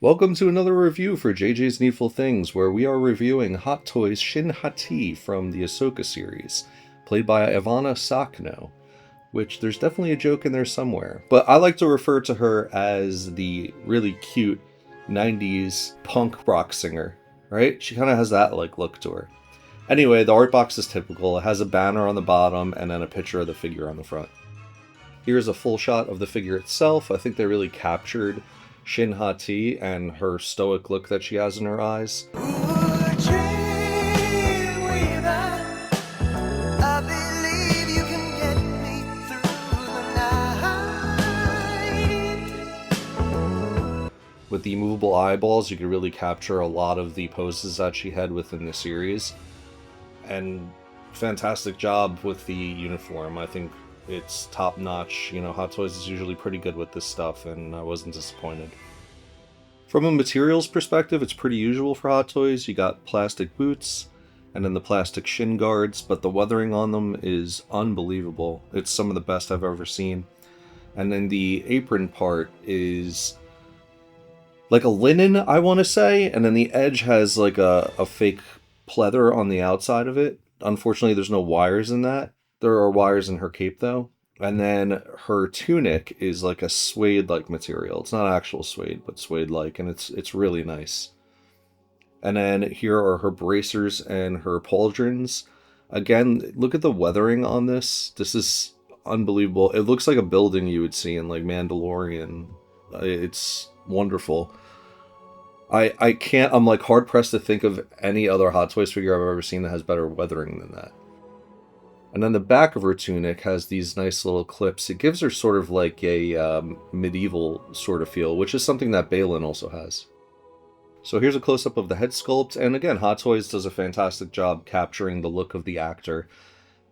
Welcome to another review for JJ's Needful Things, where we are reviewing Hot Toys Shin Hati from the Ahsoka series, played by Ivana Sakno, which there's definitely a joke in there somewhere. But I like to refer to her as the really cute 90s punk rock singer, right? She kind of has that look to her. Anyway, the art box is typical. It has a banner on the bottom and then a picture of the figure on the front. Here's a full shot of the figure itself. I think they really captured Shin Hati and her stoic look that she has in her eyes. With the movable eyeballs, you could really capture a lot of the poses that she had within the series. And fantastic job with the uniform. I think it's top notch. You know, Hot Toys is usually pretty good with this stuff, and I wasn't disappointed. From a materials perspective, it's pretty usual for Hot Toys. You got plastic boots and then the plastic shin guards, but the weathering on them is unbelievable. It's some of the best I've ever seen. And then the apron part is like a linen, I want to say, and then the edge has like a fake pleather on the outside of it. Unfortunately, there's no wires in that. There are wires in her cape, though. And then her tunic is like a suede-like material. It's not actual suede, but suede-like, and it's really nice. And then here are her bracers and her pauldrons. Again, look at the weathering on this. This is unbelievable. It looks like a building you would see in like Mandalorian. It's wonderful. I can't, I'm like hard pressed to think of any other Hot Toys figure I've ever seen that has better weathering than that. And then the back of her tunic has these nice little clips. It gives her sort of like a medieval sort of feel, which is something that Balin also has. So here's a close-up of the head sculpt, and again, Hot Toys does a fantastic job capturing the look of the actor.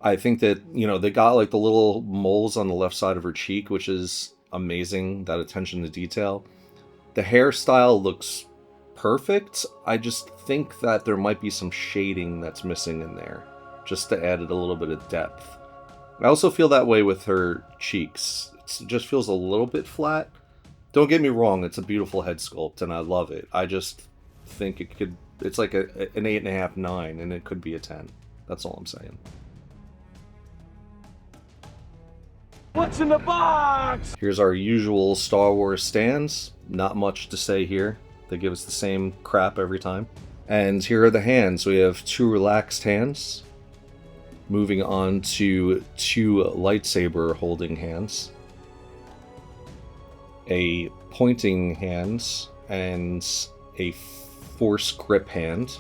I think that, you know, they got like the little moles on the left side of her cheek, which is amazing, that attention to detail. The hairstyle looks perfect. I just think that there might be some shading that's missing in there, just to add it a little bit of depth. I also feel that way with her cheeks. It just feels a little bit flat. Don't get me wrong, it's a beautiful head sculpt and I love it. I just think it's like an 8.5, 9, and it could be a 10. That's all I'm saying. What's in the box? Here's our usual Star Wars stands. Not much to say here. They give us the same crap every time. And here are the hands. We have two relaxed hands. Moving on to two lightsaber holding hands. A pointing hand and a force grip hand.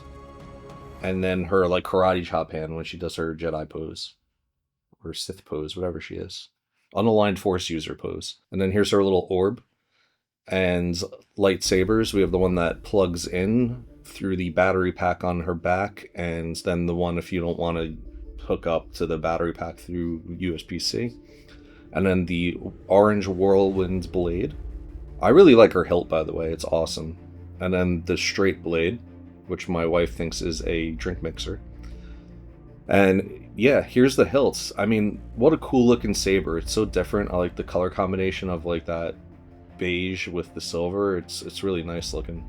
And then her like karate chop hand when she does her Jedi pose. Or Sith pose, whatever she is. Unaligned force user pose. And then here's her little orb. And lightsabers, we have the one that plugs in through the battery pack on her back, and then the one if you don't want to hook up to the battery pack through USB-C. And then the orange whirlwind blade. I really like her hilt, by the way. It's awesome. And then the straight blade, which my wife thinks is a drink mixer. And yeah, here's the hilts. I mean, what a cool looking saber. It's so different. I like the color combination of like that beige with the silver. It's really nice looking.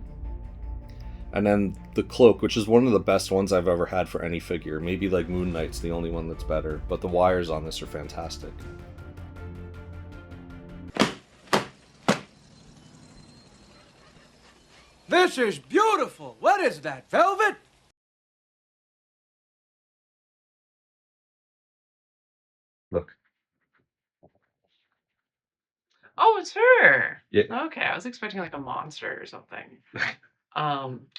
And then the cloak, which is one of the best ones I've ever had for any figure. Maybe like Moon Knight's the only one that's better, but the wires on this are fantastic. This is beautiful. What is that, velvet? Look. Oh, it's her. Yeah. Okay, I was expecting like a monster or something.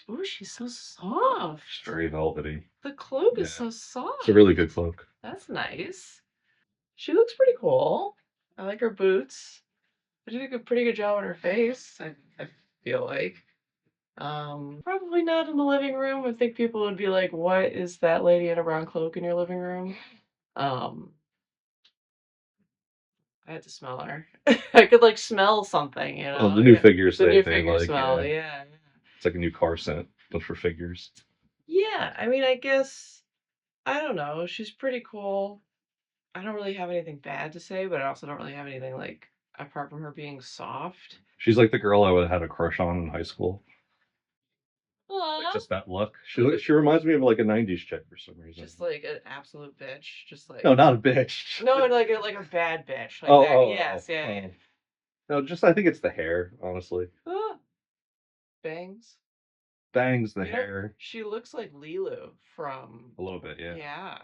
Ooh, she's so soft. It's very velvety. The cloak is Yeah. so soft. It's a really good cloak. That's nice. She looks pretty cool. I like her boots. They did a pretty good job on her face, I feel like. Probably not in the living room. I think people would be like, what is that lady in a brown cloak in your living room? I had to smell her. I could like smell something, you Oh, know. the new Yeah. figures The they new they figure like, smell, yeah. yeah. It's like a new car scent, but for figures. Yeah, I mean, I guess I don't know. She's pretty cool. I don't really have anything bad to say, but I also don't really have anything like apart from her being soft. She's like the girl I would have had a crush on in high school. Like Aw. just that look. She reminds me of like a '90s chick for some reason. Just like an absolute bitch. Just like No, not a bitch. no, like a bad bitch. Like Oh, that. oh, Yes, oh, yeah, oh. yeah. No, just I think it's the hair, honestly. Ah, bangs. Bangs, the You know, hair. she looks like Lilu from. A little bit, yeah. Yeah.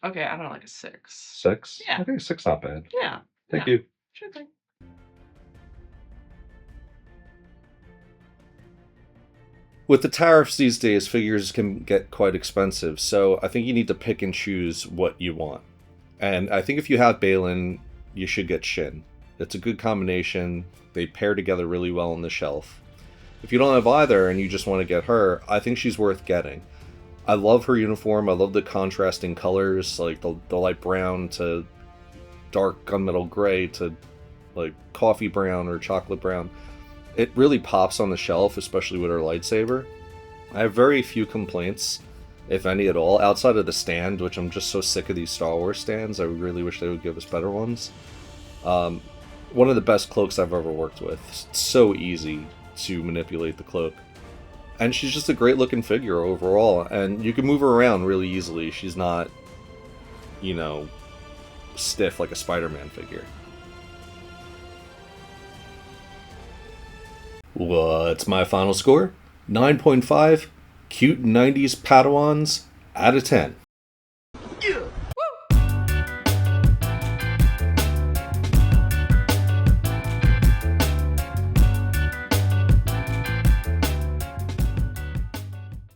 Okay, I don't know, like a 6. 6? Yeah. Okay, 6 not bad. Yeah. Thank yeah. you. Sure thing. With the tariffs these days, figures can get quite expensive, so I think you need to pick and choose what you want. And I think if you have Balin, you should get Shin. It's a good combination. They pair together really well on the shelf. If you don't have either and you just want to get her, I think she's worth getting. I love her uniform. I love the contrasting colors, like the light brown to dark gunmetal gray to like coffee brown or chocolate brown. It really pops on the shelf, especially with her lightsaber. I have very few complaints, if any at all, outside of the stand, which I'm just so sick of these Star Wars stands. I really wish they would give us better ones. One of the best cloaks I've ever worked with. It's so easy to manipulate the cloak. And she's just a great looking figure overall, and you can move her around really easily. She's not, you know, stiff like a Spider-Man figure. What's my final score? 9.5 cute 90s Padawans out of 10.